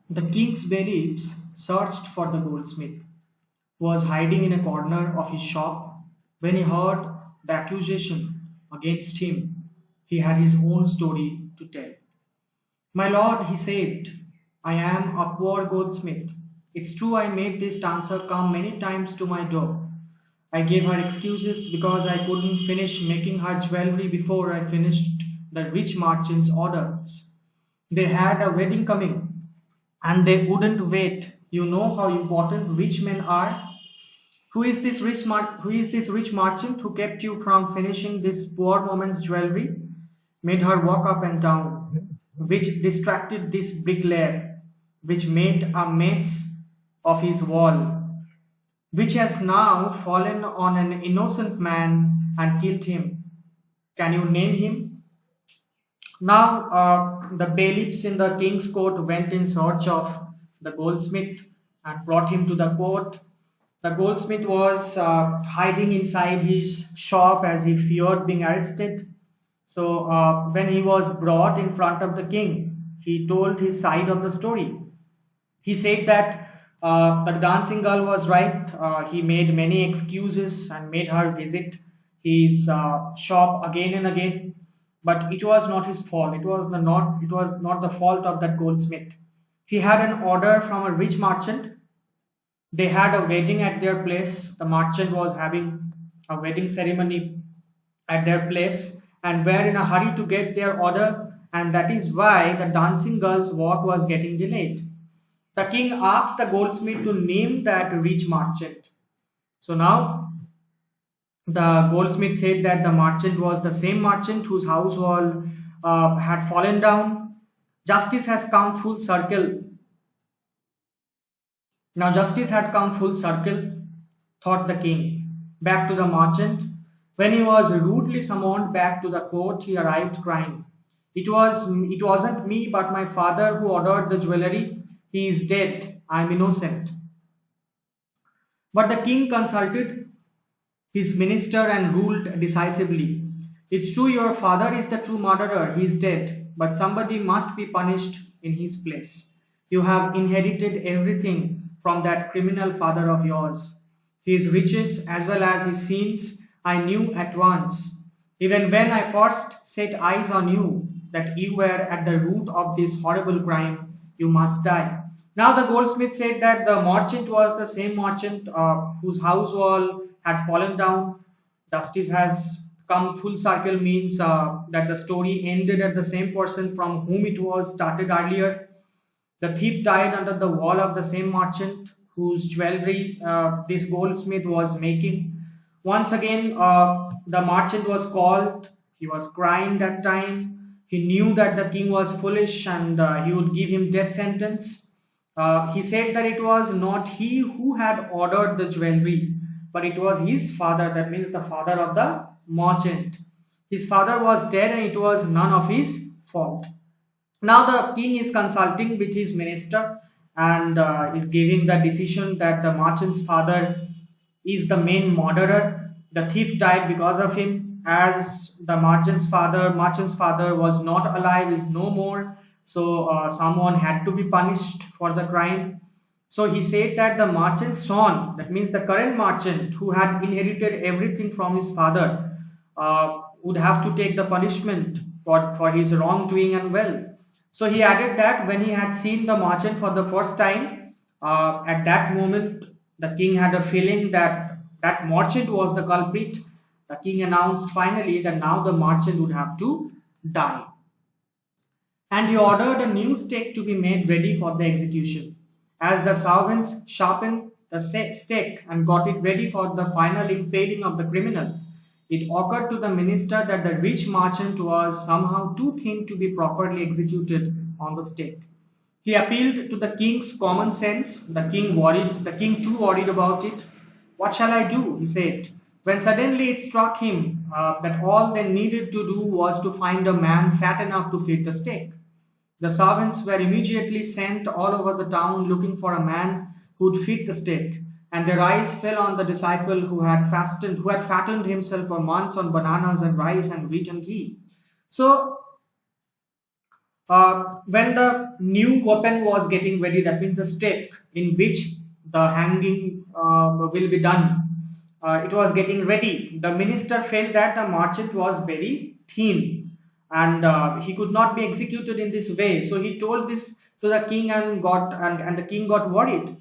The king's bailiffs searched for the goldsmith, who was hiding in a corner of his shop. When he heard the accusation against him, he had his own story to tell. My lord, he said, I am a poor goldsmith. It's true I made this dancer come many times to my door. I gave her excuses because I couldn't finish making her jewelry before I finished the rich merchant's orders. They had a wedding coming and they wouldn't wait. You know how important rich men are. Who is this rich merchant who kept you from finishing this poor woman's jewelry? Made her walk up and down, which distracted this bricklayer, which made a mess of his wall, which has now fallen on an innocent man and killed him. Can you name him? Now, the bailiffs in the king's court went in search of the goldsmith and brought him to the court. The goldsmith was hiding inside his shop as he feared being arrested. So, when he was brought in front of the king, he told his side of the story. He said that the dancing girl was right. He made many excuses and made her visit his shop again and again, but it was not his fault. It was not the fault of that goldsmith. He had an order from a rich merchant. They had a wedding at their place. The merchant was having a wedding ceremony at their place and were in a hurry to get their order, and that is why the dancing girl's walk was getting delayed. The king asked the goldsmith to name that rich merchant. So now the goldsmith said that the merchant was the same merchant whose house wall had fallen down. Justice has come full circle. Now justice had come full circle, thought the king. Back to the merchant. When he was rudely summoned back to the court, he arrived crying. It wasn't me, but my father who ordered the jewelry. He is dead. I am innocent. But the king consulted his minister and ruled decisively. It's true your father is the true murderer. He is dead. But somebody must be punished in his place. You have inherited everything from that criminal father of yours. His riches as well as his sins I knew at once. Even when I first set eyes on you, that you were at the root of this horrible crime, you must die. Now the goldsmith said that the merchant was the same merchant whose house wall had fallen down. Justice has come full circle means that the story ended at the same person from whom it was started earlier. The thief died under the wall of the same merchant whose jewelry this goldsmith was making. Once again, the merchant was called. He was crying that time. He knew that the king was foolish and he would give him death sentence. He said that it was not he who had ordered the jewelry, but it was his father, that means the father of the merchant. His father was dead and it was none of his fault. Now the king is consulting with his minister and is giving the decision that the merchant's father is the main murderer. The thief died because of him, as the merchant's father was not alive, is no more. So someone had to be punished for the crime. So he said that the merchant's son, that means the current merchant who had inherited everything from his father, would have to take the punishment for his wrongdoing and well. So he added that when he had seen the merchant for the first time, at that moment, the king had a feeling that that merchant was the culprit. The king announced finally that now the merchant would have to die. And he ordered a new stake to be made ready for the execution. As the servants sharpened the stake and got it ready for the final impaling of the criminal, it occurred to the minister that the rich merchant was somehow too thin to be properly executed on the stake. He appealed to the king's common sense. The king too worried about it. What shall I do? He said. When suddenly it struck him that all they needed to do was to find a man fat enough to feed the stake. The servants were immediately sent all over the town looking for a man who would feed the stake, and their eyes fell on the disciple who had fattened himself for months on bananas and rice and wheat and ghee. So When the new weapon was getting ready, that means the stake in which the hanging will be done, it was getting ready. The minister felt that the merchant was very thin and he could not be executed in this way. So he told this to the king and the king got worried.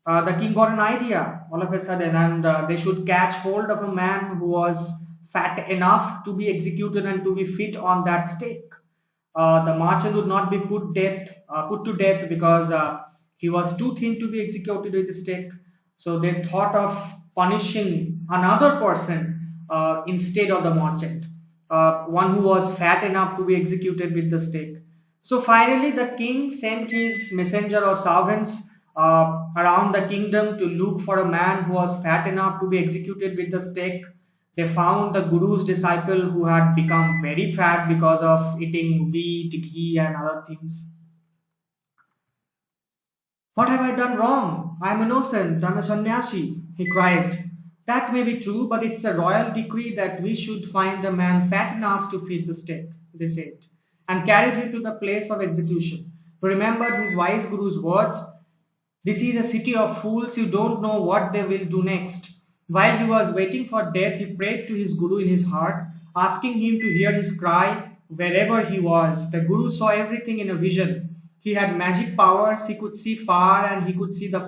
The king got an idea all of a sudden, and they should catch hold of a man who was fat enough to be executed and to be fit on that stake. The merchant would not be put to death because he was too thin to be executed with a stake. So they thought of punishing another person instead of the merchant, one who was fat enough to be executed with the stake. So finally, the king sent his messenger or servants around the kingdom to look for a man who was fat enough to be executed with the stake. They found the Guru's disciple who had become very fat because of eating wheat, ghee, and other things. What have I done wrong? I am innocent. I am a sannyasi, he cried. That may be true, but it's a royal decree that we should find a man fat enough to feed the stake, they said, and carried him to the place of execution. He remembered his wise Guru's words. This is a city of fools who don't know what they will do next. While he was waiting for death, he prayed to his Guru in his heart, asking him to hear his cry wherever he was. The Guru saw everything in a vision. He had magic powers, he could see far and he could see the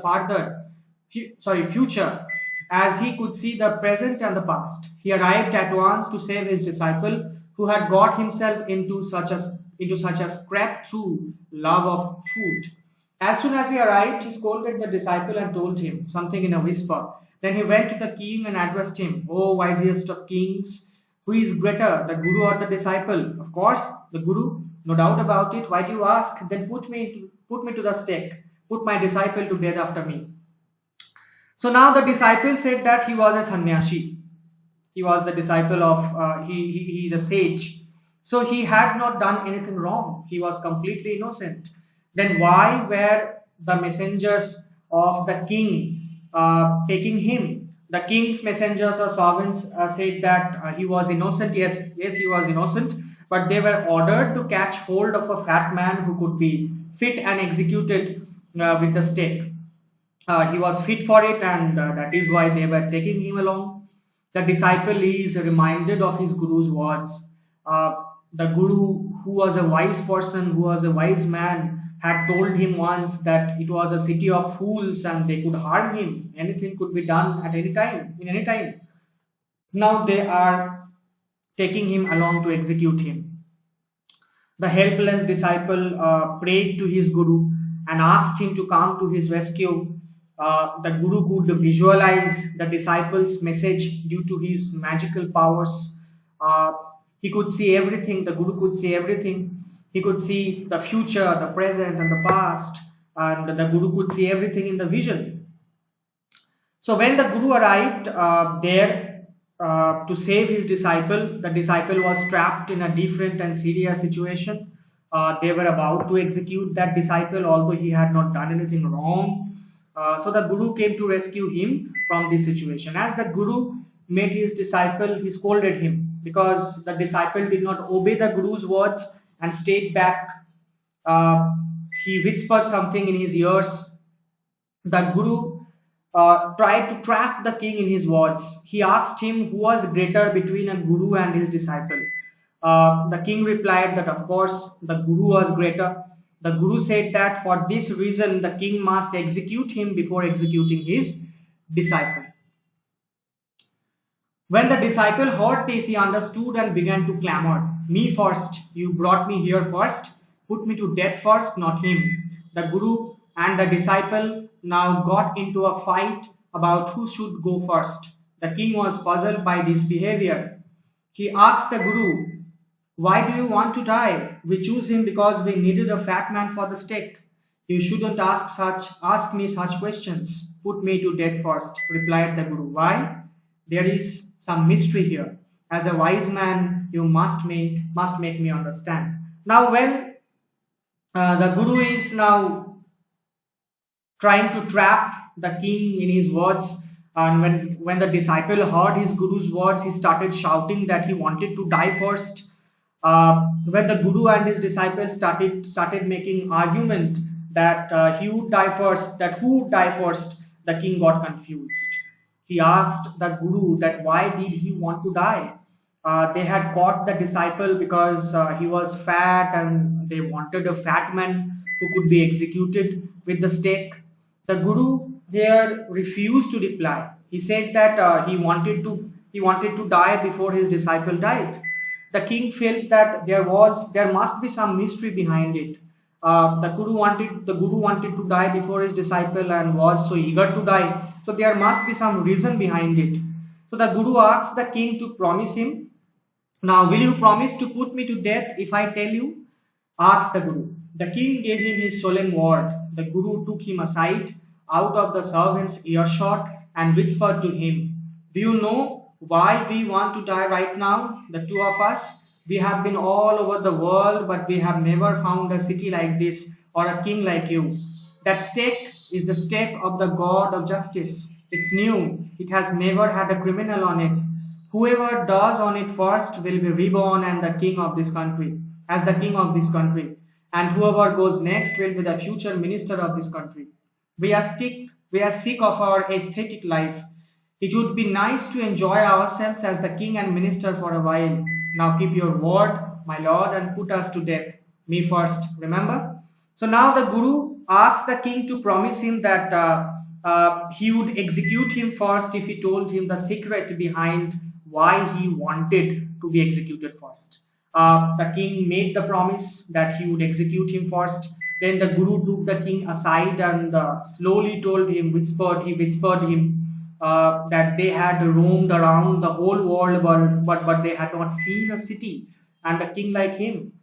future, as he could see the present and the past. He arrived at once to save his disciple, who had got himself into such a scrape through love of food. As soon as he arrived, he scolded the disciple and told him something in a whisper. Then he went to the king and addressed him, O wisest of kings, who is greater, the Guru or the disciple? Of course, the Guru, no doubt about it. Why do you ask? Then put me to the stake. Put my disciple to death after me. So now the disciple said that he was a sannyasi. He was the disciple of, he is a sage. So he had not done anything wrong. He was completely innocent. Then why were the messengers of the king taking him? The king's messengers or servants said that he was innocent. Yes, he was innocent, but they were ordered to catch hold of a fat man who could be fit and executed with the stake. He was fit for it, and that is why they were taking him along. The disciple is reminded of his Guru's words. The Guru, who was a wise person, who was a wise man, had told him once that it was a city of fools and they could harm him. Anything could be done at any time, in any time. Now they are taking him along to execute him. The helpless disciple prayed to his Guru and asked him to come to his rescue. The Guru could visualize the disciple's message due to his magical powers. He could see everything, the Guru could see everything. He could see the future, the present, and the past, and the Guru could see everything in the vision. So when the Guru arrived there to save his disciple, the disciple was trapped in a different and serious situation. They were about to execute that disciple, although he had not done anything wrong. So the Guru came to rescue him from this situation. As the Guru met his disciple, he scolded him because the disciple did not obey the Guru's words and stayed back. He whispered something in his ears. The Guru tried to trap the king in his words. He asked him who was greater between a Guru and his disciple. The king replied that of course the Guru was greater. The Guru said that for this reason the king must execute him before executing his disciple. When the disciple heard this, he understood and began to clamor. Me first, you brought me here first, put me to death first, not him. The Guru and the disciple now got into a fight about who should go first. The king was puzzled by this behavior. He asked the Guru, why do you want to die? We choose him because we needed a fat man for the stake. You shouldn't ask me such questions. Put me to death first, replied the Guru. Why? There is some mystery here. As a wise man, you must make me understand. Now, when the Guru is now trying to trap the king in his words, and when the disciple heard his Guru's words, he started shouting that he wanted to die first. When the Guru and his disciples started making argument that he would die first, that who would die first, the king got confused. He asked the Guru that why did he want to die. They had caught the disciple because he was fat and they wanted a fat man who could be executed with the stake. The Guru here refused to reply. He said that he wanted to die before his disciple died. The king felt that there must be some mystery behind it. The Guru wanted to die before his disciple and was so eager to die. So there must be some reason behind it. So the Guru asked the king to promise him, now, will you promise to put me to death if I tell you? Asked the Guru. The king gave him his solemn word. The Guru took him aside out of the servant's earshot and whispered to him, do you know why we want to die right now, the two of us? We have been all over the world, but we have never found a city like this or a king like you. That stake is the stake of the God of justice. It's new. It has never had a criminal on it. Whoever does on it first will be reborn and the king of this country, as the king of this country. And whoever goes next will be the future minister of this country. We are sick of our aesthetic life. It would be nice to enjoy ourselves as the king and minister for a while. Now keep your word, my lord, and put us to death. Me first, remember? So now the Guru asked the king to promise him that he would execute him first if he told him the secret behind why he wanted to be executed first. The king made the promise that he would execute him first. Then the Guru took the king aside and slowly told him, he whispered him that they had roamed around the whole world, but they had not seen a city and a king like him.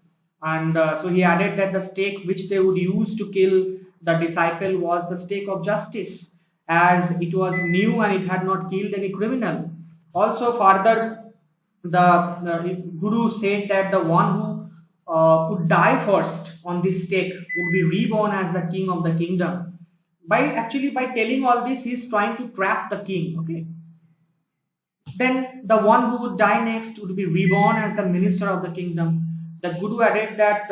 And so he added that the stake which they would use to kill the disciple was the stake of justice, as it was new and it had not killed any criminal. Also, further, the Guru said that the one who would die first on this stake would be reborn as the king of the kingdom. By telling all this, he is trying to trap the king. Okay. Then the one who would die next would be reborn as the minister of the kingdom. The Guru added that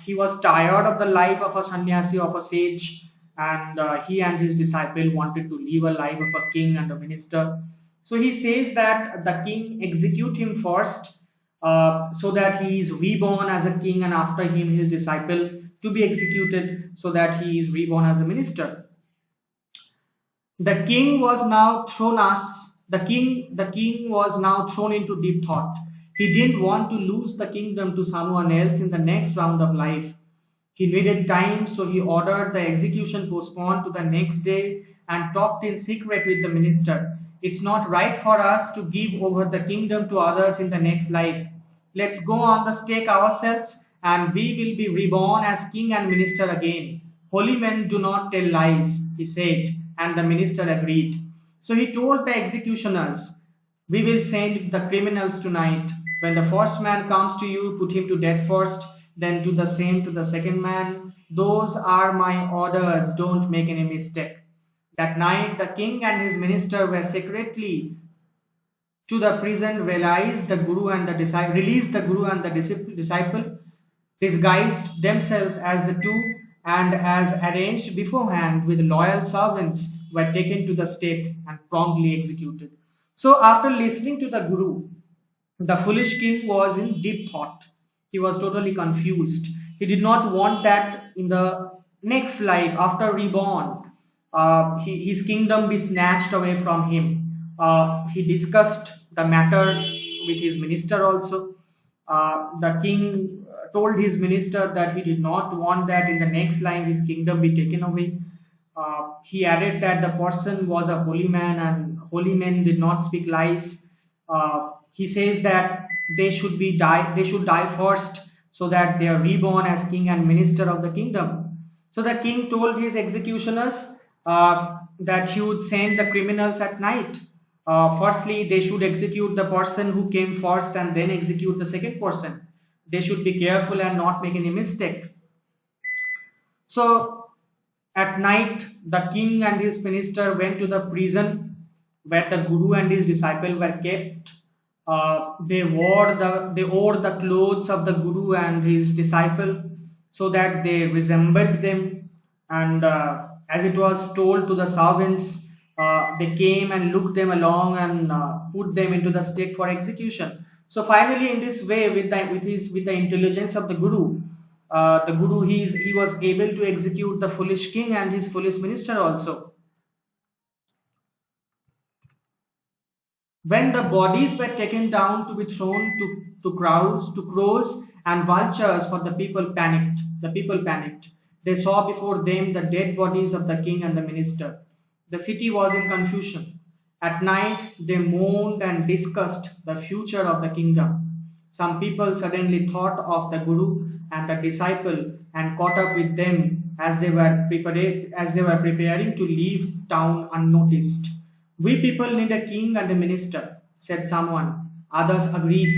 he was tired of the life of a sannyasi, of a sage, and he and his disciple wanted to live a life of a king and a minister. So he says that the king execute him first, so that he is reborn as a king, and after him his disciple to be executed so that he is reborn as a minister. The king was now thrown us. The king was now thrown into deep thought. He didn't want to lose the kingdom to someone else in the next round of life. He needed time, so he ordered the execution postponed to the next day and talked in secret with the minister. It's not right for us to give over the kingdom to others in the next life. Let's go on the stake ourselves and we will be reborn as king and minister again. Holy men do not tell lies, he said, and the minister agreed. So he told the executioners, we will send the criminals tonight. When the first man comes to you, put him to death first, then do the same to the second man. Those are my orders, don't make any mistake. That night, the king and his minister were secretly to the prison, released the Guru and the disciple, disguised themselves as the two, and as arranged beforehand with loyal servants, were taken to the stake and promptly executed. So after listening to the Guru, the foolish king was in deep thought. He was totally confused. He did not want that in the next life, after reborn, his kingdom be snatched away from him. He discussed the matter with his minister also. The king told his minister that he did not want that in the next line his kingdom be taken away. He added that the person was a holy man and holy men did not speak lies. He says that they should die first so that they are reborn as king and minister of the kingdom. So the king told his executioners that he would send the criminals at night. Firstly, they should execute the person who came first and then execute the second person. They should be careful and not make any mistake. So at night, the king and his minister went to the prison where the Guru and his disciple were kept. They wore the clothes of the guru and his disciple so that they resembled them. And as it was told to the servants, they came and looked them along and put them into the stake for execution. So finally, in this way, with the intelligence of the guru he was able to execute the foolish king and his foolish minister also. When the bodies were taken down to be thrown to crows and vultures, for the people panicked. The people panicked. They saw before them the dead bodies of the king and the minister. The city was in confusion. At night they mourned and discussed the future of the kingdom. Some people suddenly thought of the guru and the disciple and caught up with them as they were preparing to leave town unnoticed. We people need a king and a minister, said someone. Others agreed.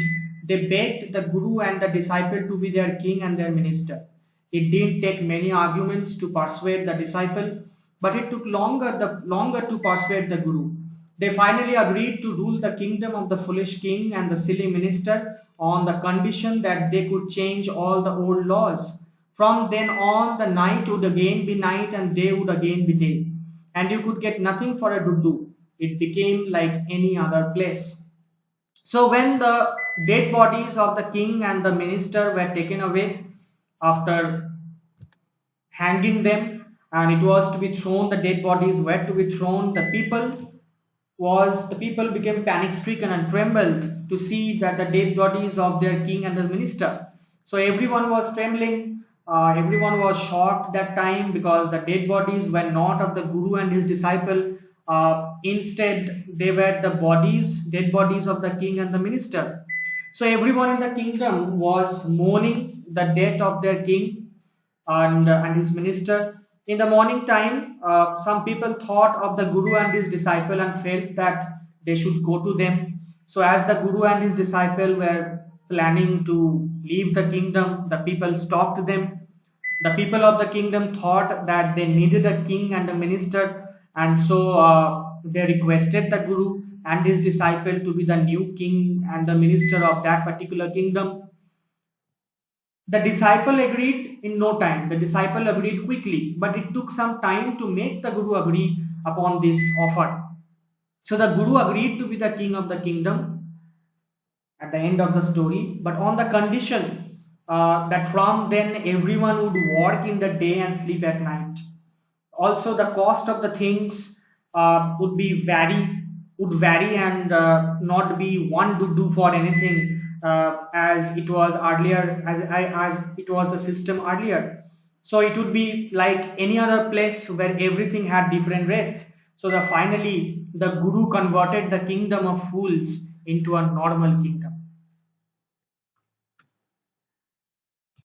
They begged the guru and the disciple to be their king and their minister. It didn't take many arguments to persuade the disciple, but it took longer to persuade the guru. They finally agreed to rule the kingdom of the foolish king and the silly minister on the condition that they could change all the old laws. From then on, the night would again be night and day would again be day, and you could get nothing for a dudu. It became like any other place. So when the dead bodies of the king and the minister were taken away after hanging them, and it was to be thrown, the dead bodies were to be thrown, the people became panic stricken and trembled to see that the dead bodies of their king and the minister. So everyone was trembling, everyone was shocked that time, because the dead bodies were not of the guru and his disciple. Instead, they were dead bodies of the king and the minister. So everyone in the kingdom was mourning the death of their king and his minister. In the morning time, some people thought of the guru and his disciple and felt that they should go to them. So as the guru and his disciple were planning to leave the kingdom, the people stopped them. The people of the kingdom thought that they needed a king and a minister, and so they requested the guru and his disciple to be the new king and the minister of that particular kingdom. The disciple agreed in no time. The disciple agreed quickly, but it took some time to make the guru agree upon this offer. So the guru agreed to be the king of the kingdom at the end of the story, but on the condition that from then everyone would work in the day and sleep at night. Also, the cost of the things would vary and not be one to do for anything as it was earlier, as it was the system earlier. So it would be like any other place where everything had different rates. So finally the guru converted the kingdom of fools into a normal kingdom.